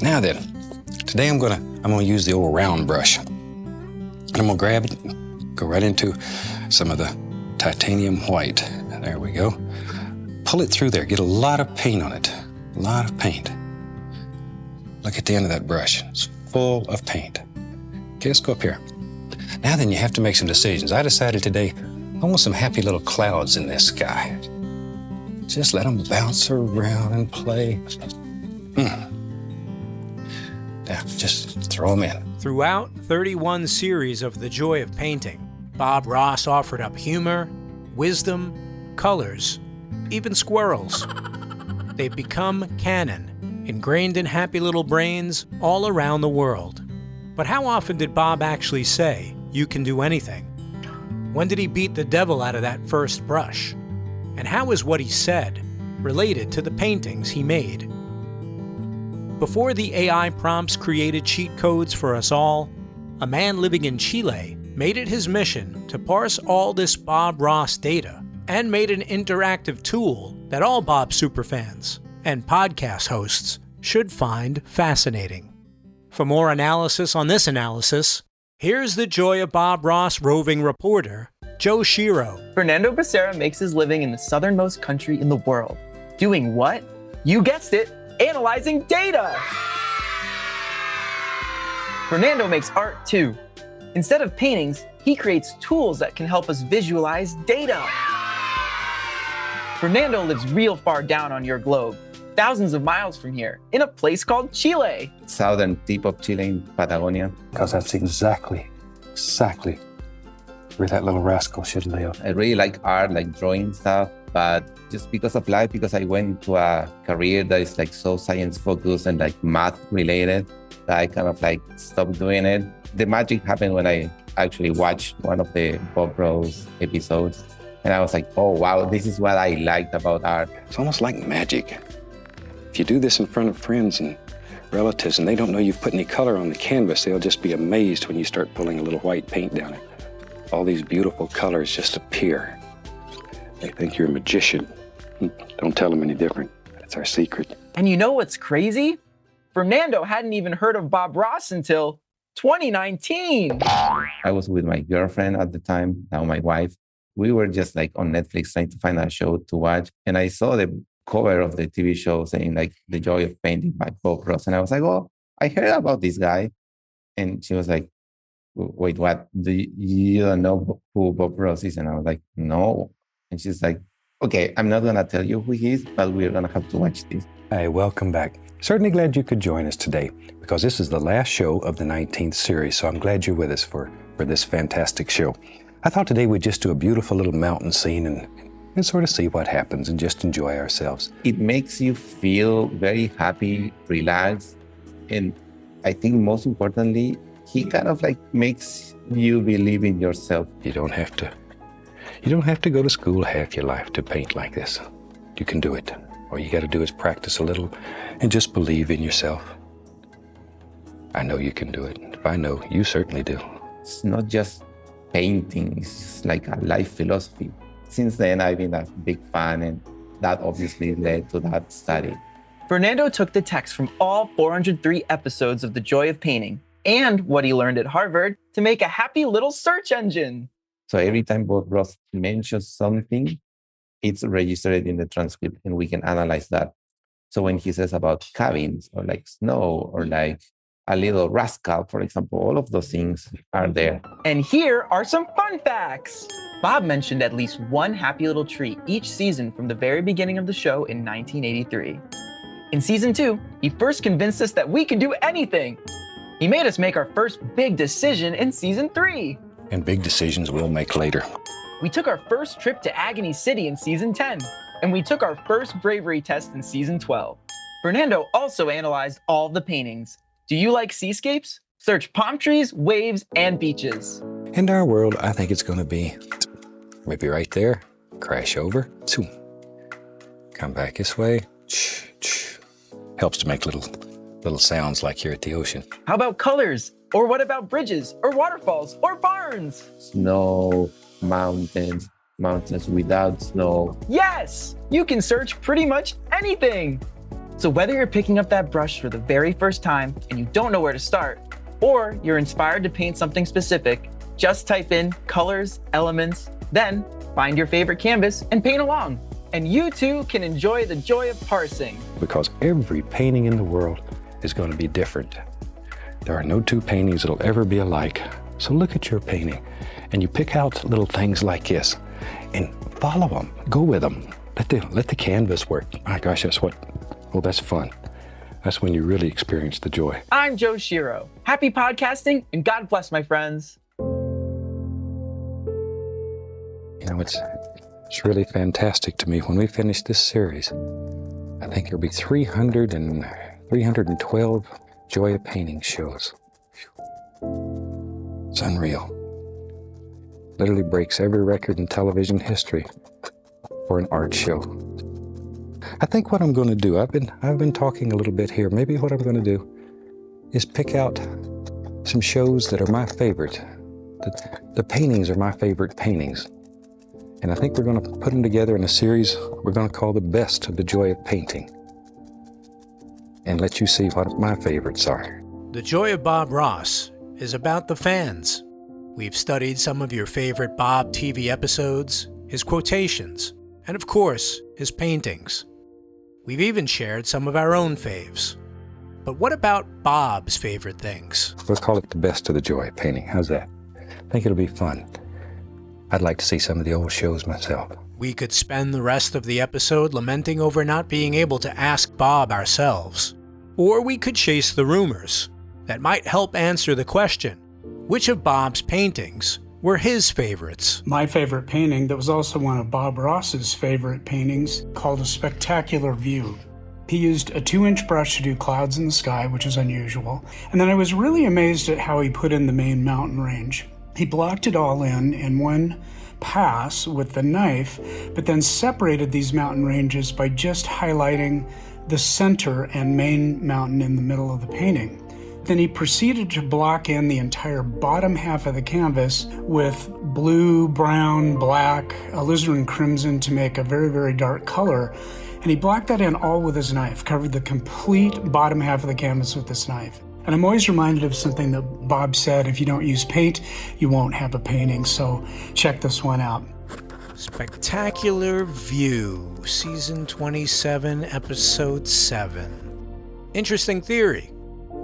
Now then, today I'm gonna use the old round brush. And I'm gonna grab it, go right into some of the titanium white. There we go. Pull it through there, get a lot of paint on it. A lot of paint. Look at the end of that brush. It's full of paint. Okay, let's go up here. Now then, you have to make some decisions. I decided today I want some happy little clouds in this sky. Just let them bounce around and play. Yeah, just throw them in. Throughout 31 series of The Joy of Painting, Bob Ross offered up humor, wisdom, colors, even squirrels. They've become canon, ingrained in happy little brains all around the world. But how often did Bob actually say, "You can do anything"? When did he beat the devil out of that first brush? And how is what he said related to the paintings he made? Before the AI prompts created cheat codes for us all, a man living in Chile made it his mission to parse all this Bob Ross data and made an interactive tool that all Bob superfans and podcast hosts should find fascinating. For more analysis on this analysis, here's the Joy of Bob Ross roving reporter, Joe Shiro. Fernando Becerra makes his living in the southernmost country in the world. Doing what? You guessed it, analyzing data! Fernando makes art too. Instead of paintings, he creates tools that can help us visualize data. Fernando lives real far down on your globe, thousands of miles from here, in a place called Chile. Southern tip of Chile in Patagonia. Because that's exactly where that little rascal should live. I really like art, like drawing stuff, but just because of life, because I went into a career that is like so science focused and like math related, that I kind of like stopped doing it. The magic happened when I actually watched one of the Bob Ross episodes. And I was like, oh, wow, this is what I liked about art. It's almost like magic. If you do this in front of friends and relatives and they don't know you've put any color on the canvas, they'll just be amazed when you start pulling a little white paint down it. All these beautiful colors just appear. They think you're a magician. Don't tell them any different. That's our secret. And you know what's crazy? Fernando hadn't even heard of Bob Ross until 2019. I was with my girlfriend at the time, now my wife. We were just like on Netflix trying to find a show to watch. And I saw the cover of the TV show saying like The Joy of Painting by Bob Ross. And I was like, oh, I heard about this guy. And she was like, wait, what? You don't know who Bob Ross is? And I was like, no. And she's like, okay, I'm not going to tell you who he is, but we're going to have to watch this. Hey, welcome back. Certainly glad you could join us today because this is the last show of the 19th series. So I'm glad you're with us for this fantastic show. I thought today we'd just do a beautiful little mountain scene and sort of see what happens and just enjoy ourselves. It makes you feel very happy, relaxed, and I think most importantly, he kind of like makes you believe in yourself. You don't have to go to school half your life to paint like this. You can do it. All you got to do is practice a little and just believe in yourself. I know you can do it. If I know, you certainly do. It's not just painting, it's like a life philosophy. Since then, I've been a big fan, and that obviously led to that study. Fernando took the text from all 403 episodes of The Joy of Painting and what he learned at Harvard to make a happy little search engine. So every time Bob Ross mentions something, it's registered in the transcript and we can analyze that. So when he says about cabins or like snow or like a little rascal, for example, all of those things are there. And here are some fun facts. Bob mentioned at least one happy little tree each season from the very beginning of the show in 1983. In season 2, he first convinced us that we could do anything. He made us make our first big decision in season 3. And big decisions we'll make later. We took our first trip to Agony City in season 10, and we took our first bravery test in season 12. Fernando also analyzed all the paintings. Do you like seascapes? Search palm trees, waves, and beaches. In our world, I think it's going to be maybe right there, crash over, come back this way, helps to make little sounds like you're at the ocean. How about colors? Or what about bridges, or waterfalls, or barns? Snow, mountains without snow. Yes! You can search pretty much anything. So whether you're picking up that brush for the very first time and you don't know where to start, or you're inspired to paint something specific, just type in colors, elements, then find your favorite canvas and paint along. And you too can enjoy the joy of parsing. Because every painting in the world is going to be different. There are no two paintings that'll ever be alike. So look at your painting and you pick out little things like this and follow them, go with them. Let the canvas work. My gosh, that's fun. That's when you really experience the joy. I'm Joe Shiro. Happy podcasting and God bless, my friends. You know, it's really fantastic to me. When we finish this series, I think there'll be 312 Joy of Painting shows. It's unreal. Literally breaks every record in television history for an art show. I think what I'm going to do, I've been talking a little bit here. Maybe what I'm going to do is pick out some shows that are my favorite. The paintings are my favorite paintings. And I think we're going to put them together in a series we're going to call The Best of the Joy of Painting. And let you see what my favorites are. The Joy of Bob Ross is about the fans. We've studied some of your favorite Bob TV episodes, his quotations, and of course, his paintings. We've even shared some of our own faves. But what about Bob's favorite things? We'll call it The Best of the Joy of Painting. How's that? I think it'll be fun. I'd like to see some of the old shows myself. We could spend the rest of the episode lamenting over not being able to ask Bob ourselves. Or we could chase the rumors that might help answer the question, which of Bob's paintings were his favorites? My favorite painting, that was also one of Bob Ross's favorite paintings, called A Spectacular View. He used a 2-inch brush to do clouds in the sky, which is unusual. And then I was really amazed at how he put in the main mountain range. He blocked it all in one pass with the knife, but then separated these mountain ranges by just highlighting the center and main mountain in the middle of the painting. Then he proceeded to block in the entire bottom half of the canvas with blue, brown, black, alizarin crimson to make a very, very dark color. And he blocked that in all with his knife, covered the complete bottom half of the canvas with this knife. And I'm always reminded of something that Bob said, if you don't use paint, you won't have a painting. So check this one out. Spectacular View, Season 27, Episode 7. Interesting theory.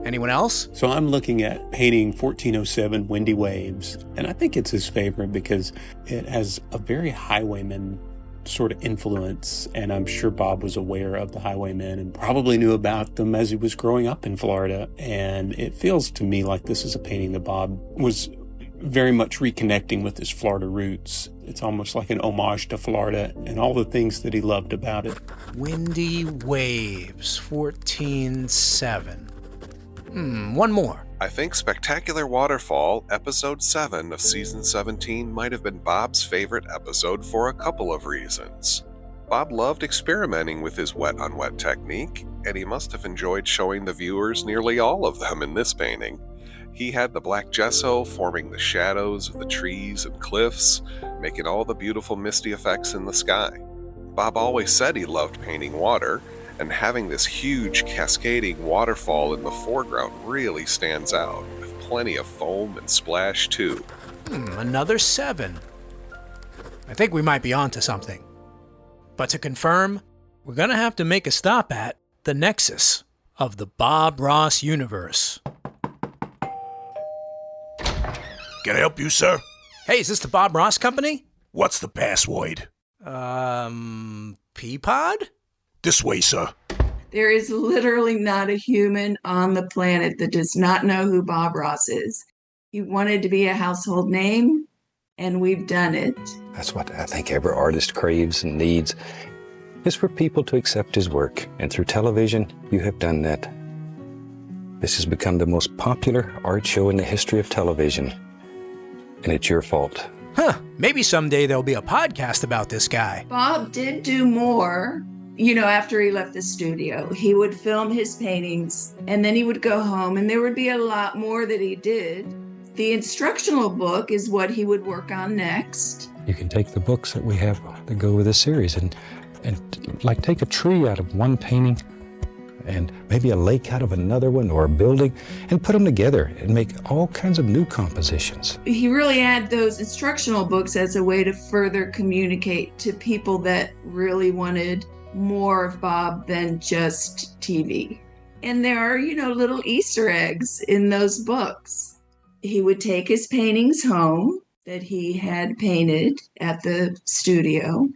Anyone else? So I'm looking at painting 1407 Windy Waves, and I think it's his favorite because it has a very highwayman sort of influence, and I'm sure Bob was aware of the highwaymen and probably knew about them as he was growing up in Florida. And it feels to me like this is a painting that Bob was very much reconnecting with his Florida roots. It's almost like an homage to Florida and all the things that he loved about it. Windy Waves, 14-7. One more. I think Spectacular Waterfall, Episode 7 of Season 17 might have been Bob's favorite episode for a couple of reasons. Bob loved experimenting with his wet-on-wet technique, and he must have enjoyed showing the viewers nearly all of them in this painting. He had the black gesso forming the shadows of the trees and cliffs, making all the beautiful misty effects in the sky. Bob always said he loved painting water, and having this huge cascading waterfall in the foreground really stands out, with plenty of foam and splash too. Another 7. I think we might be onto something. But to confirm, we're gonna have to make a stop at the nexus of the Bob Ross universe. Can I help you, sir? Hey, is this the Bob Ross Company? What's the password? Peapod? This way, sir. There is literally not a human on the planet that does not know who Bob Ross is. He wanted to be a household name, and we've done it. That's what I think every artist craves and needs, is for people to accept his work. And through television, you have done that. This has become the most popular art show in the history of television. And it's your fault. Maybe someday there'll be a podcast about this guy. Bob did do more. After he left the studio, he would film his paintings, and then he would go home, and there would be a lot more that he did. The instructional book is what he would work on next. You can take the books that we have that go with this series and like take a tree out of one painting and maybe a lake out of another one or a building, and put them together and make all kinds of new compositions. He really had those instructional books as a way to further communicate to people that really wanted more of Bob than just TV. And there are, little Easter eggs in those books. He would take his paintings home that he had painted at the studio,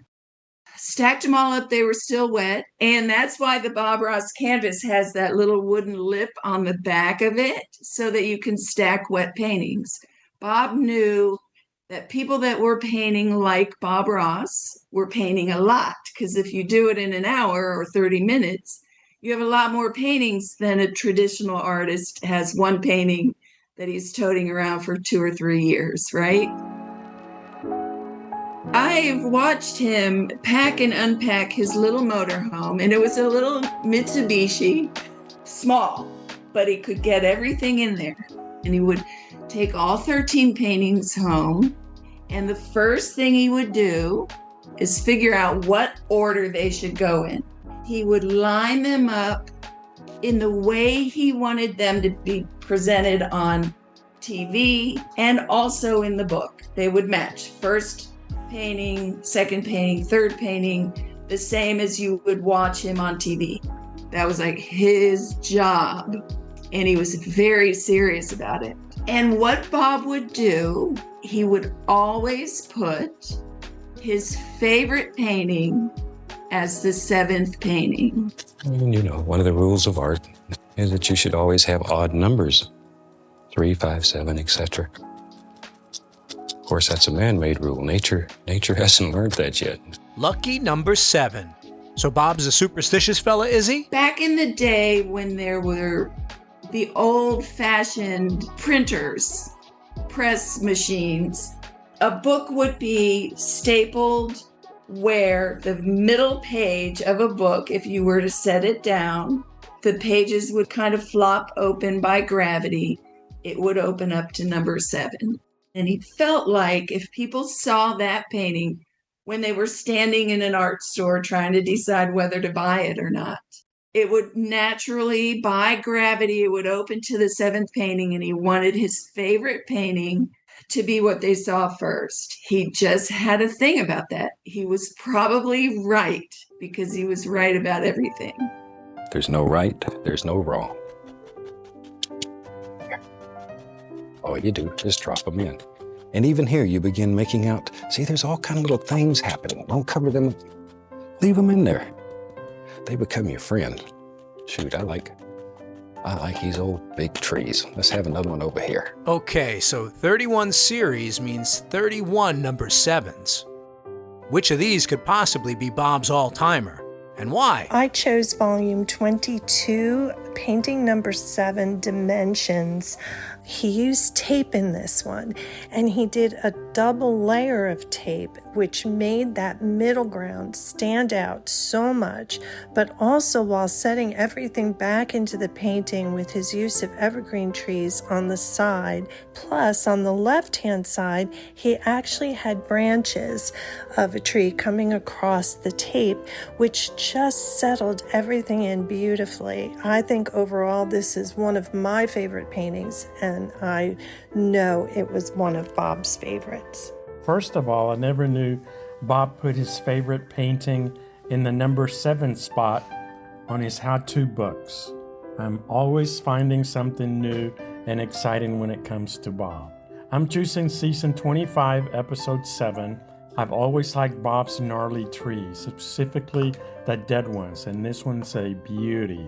stacked them all up. They were still wet. And that's why the Bob Ross canvas has that little wooden lip on the back of it so that you can stack wet paintings. Bob knew that people that were painting like Bob Ross were painting a lot, because if you do it in an hour or 30 minutes, you have a lot more paintings than a traditional artist has one painting that he's toting around for 2 or 3 years, right? I've watched him pack and unpack his little motorhome, and it was a little Mitsubishi, small, but he could get everything in there. And he would take all 13 paintings home, and the first thing he would do is figure out what order they should go in. He would line them up in the way he wanted them to be presented on TV and also in the book. They would match. First painting, second painting, third painting, the same as you would watch him on TV. That was like his job, and he was very serious about it. And what Bob would do, he would always put his favorite painting as the 7th painting. And one of the rules of art is that you should always have odd numbers, 3, 5, 7, etc. Of course, that's a man-made rule. Nature hasn't learned that yet. Lucky number 7. So Bob's a superstitious fella, is he? Back in the day when there were the old-fashioned printers, press machines, a book would be stapled where the middle page of a book, if you were to set it down, the pages would kind of flop open by gravity. It would open up to number 7. And he felt like if people saw that painting when they were standing in an art store trying to decide whether to buy it or not, it would naturally, by gravity, it would open to the 7th painting, and he wanted his favorite painting to be what they saw first. He just had a thing about that. He was probably right, because he was right about everything. There's no right, there's no wrong. All you do is drop them in. And even here, you begin making out, see, there's all kind of little things happening. Don't cover them, leave them in there. They become your friend. Shoot, I like these old big trees. Let's have another one over here. Okay, so 31 series means 31 number 7s. Which of these could possibly be Bob's all-timer, and why? I chose volume 22, painting number 7, Dimensions. He used tape in this one, and he did a double layer of tape, which made that middle ground stand out so much, but also while setting everything back into the painting with his use of evergreen trees on the side. Plus, on the left-hand side, he actually had branches of a tree coming across the tape, which just settled everything in beautifully. I think overall this is one of my favorite paintings, and I know it was one of Bob's favorites. First of all, I never knew Bob put his favorite painting in the number 7 spot on his how-to books. I'm always finding something new and exciting when it comes to Bob. I'm choosing season 25, episode 7. I've always liked Bob's gnarly trees, specifically the dead ones, and this one's a beauty.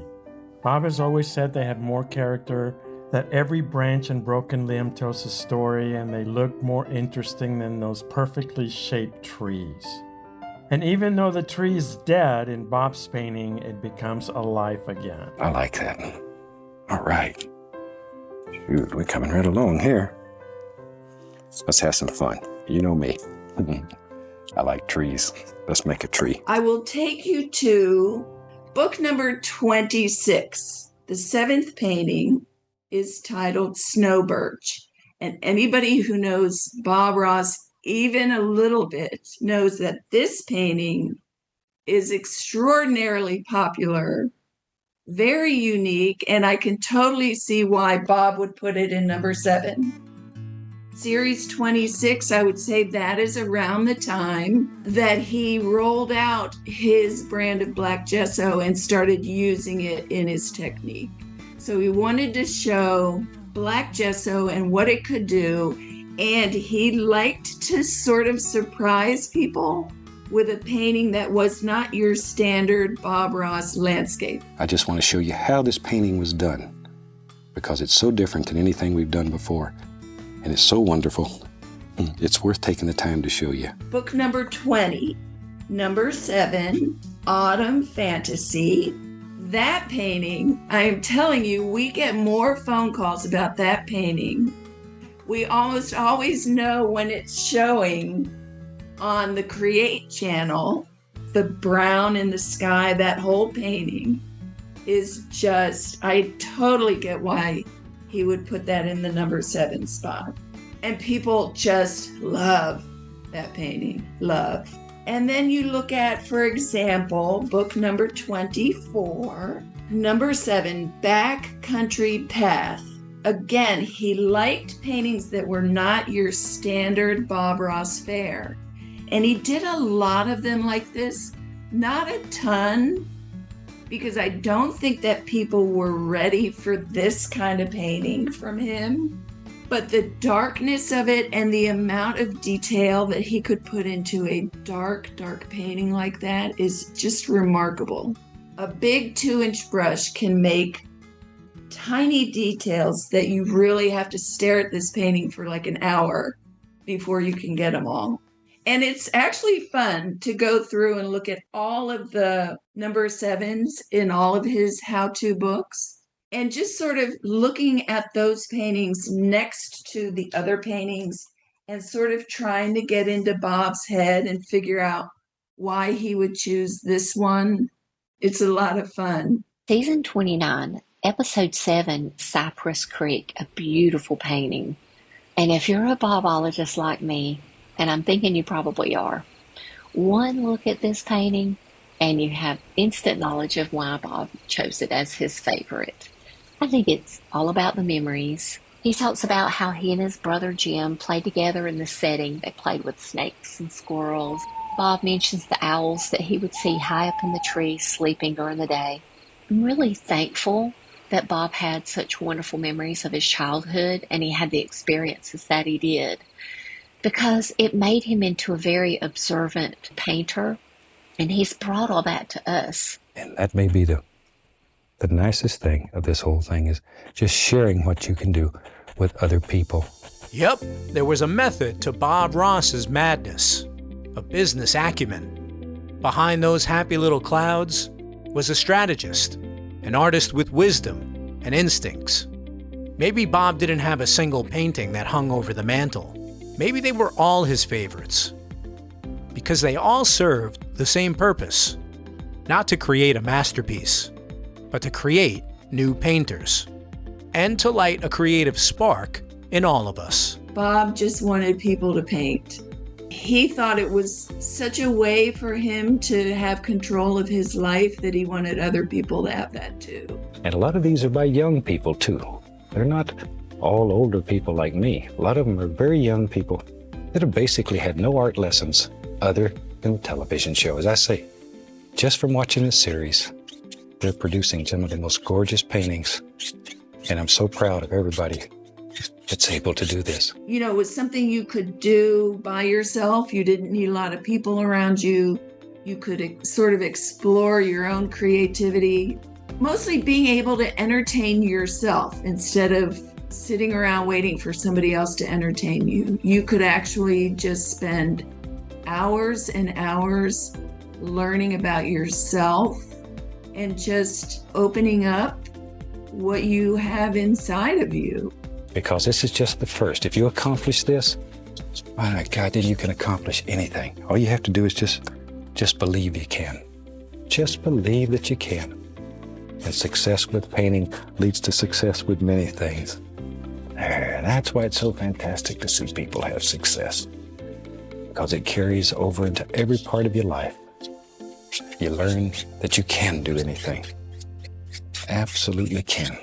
Bob has always said they have more character, that every branch and broken limb tells a story, and they look more interesting than those perfectly shaped trees. And even though the tree is dead in Bob's painting, it becomes alive again. I like that. All right. Shoot, we're coming right along here. Let's have some fun. You know me. I like trees. Let's make a tree. I will take you to book number 26. The 7th painting is titled Snow Birch. And anybody who knows Bob Ross even a little bit knows that this painting is extraordinarily popular very unique, and I can totally see why Bob would put it in number 7. Series 26, I would say that is around the time that he rolled out his brand of black gesso and started using it in his technique. So he wanted to show black gesso and what it could do, and he liked to sort of surprise people with a painting that was not your standard Bob Ross landscape. I just want to show you how this painting was done, because it's so different than anything we've done before, and it's so wonderful. It's worth taking the time to show you. Book number 20, number 7, Autumn Fantasy. That painting, I'm telling you, we get more phone calls about that painting. We almost always know when it's showing on the Create channel. The brown in the sky, that whole painting is just, I totally get why he would put that in the number 7 spot. And people just love that painting, love. And then you look at, for example, book number 24, number 7, Backcountry Path. Again, he liked paintings that were not your standard Bob Ross fare. And he did a lot of them like this, not a ton, because I don't think that people were ready for this kind of painting from him. But the darkness of it and the amount of detail that he could put into a dark, dark painting like that is just remarkable. A big 2-inch brush can make tiny details that you really have to stare at this painting for like an hour before you can get them all. And it's actually fun to go through and look at all of the number 7s in all of his how-to books, and just sort of looking at those paintings next to the other paintings and sort of trying to get into Bob's head and figure out why he would choose this one. It's a lot of fun. Season 29, Episode 7, Cypress Creek, a beautiful painting. And if you're a Bobologist like me, and I'm thinking you probably are, one look at this painting and you have instant knowledge of why Bob chose it as his favorite. I think it's all about the memories. He talks about how he and his brother Jim played together in the setting. They played with snakes and squirrels. Bob mentions the owls that he would see high up in the trees sleeping during the day. I'm really thankful that Bob had such wonderful memories of his childhood, and he had the experiences that he did, because it made him into a very observant painter, and he's brought all that to us. And that may be the nicest thing of this whole thing, is just sharing what you can do with other people. Yep, there was a method to Bob Ross's madness, a business acumen. Behind those happy little clouds was a strategist, an artist with wisdom and instincts. Maybe Bob didn't have a single painting that hung over the mantle. Maybe they were all his favorites, because they all served the same purpose, not to create a masterpiece, but to create new painters, and to light a creative spark in all of us. Bob just wanted people to paint. He thought it was such a way for him to have control of his life that he wanted other people to have that too. And a lot of these are by young people too. They're not all older people like me. A lot of them are very young people that have basically had no art lessons other than the television show. As I say, just from watching this series, they're producing some of the most gorgeous paintings. And I'm so proud of everybody that's able to do this. You know, it was something you could do by yourself. You didn't need a lot of people around you. You could sort of explore your own creativity. Mostly being able to entertain yourself instead of sitting around waiting for somebody else to entertain you. You could actually just spend hours and hours learning about yourself and just opening up what you have inside of you. Because this is just the first. If you accomplish this, my God, then you can accomplish anything. All you have to do is just believe you can. Just believe that you can. And success with painting leads to success with many things. And that's why it's so fantastic to see people have success, because it carries over into every part of your life. You learn that you can do anything. absolutely can.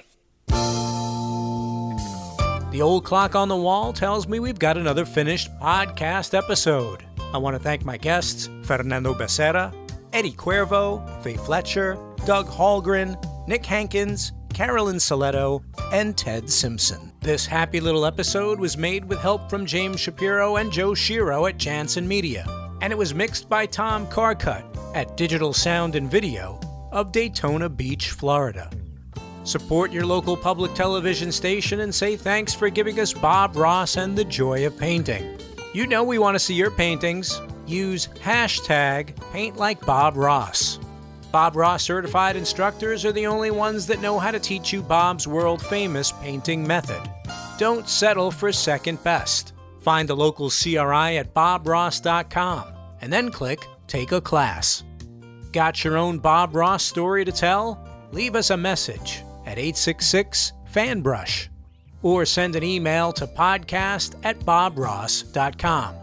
The old clock on the wall tells me we've got another finished podcast episode. I want to thank my guests, Fernando Becerra, Eddie Cuervo, Faye Fletcher, Doug Hallgren, Nick Hankins, Carolyn Saletto, and Ted Simpson. This happy little episode was made with help from James Shapiro and Joe Shiro at Jansen Media, and it was mixed by Tom Carcutt at Digital Sound and Video of Daytona Beach, Florida. Support your local public television station and say thanks for giving us Bob Ross and the joy of painting. You know we want to see your paintings. Use hashtag #PaintLikeBobRoss. Bob Ross certified instructors are the only ones that know how to teach you Bob's world-famous painting method. Don't settle for second best. Find a local CRI at bobross.com and then click Take a Class. Got your own Bob Ross story to tell? Leave us a message at 866-FANBRUSH or send an email to podcast@bobross.com.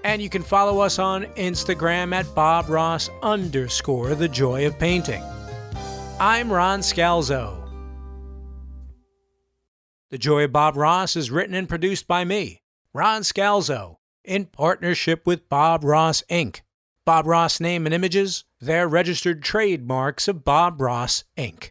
And you can follow us on Instagram at BobRoss_The Joy of Painting. I'm Ron Scalzo. The Joy of Bob Ross is written and produced by me, Ron Scalzo, in partnership with Bob Ross, Inc. Bob Ross name and images, they're registered trademarks of Bob Ross, Inc.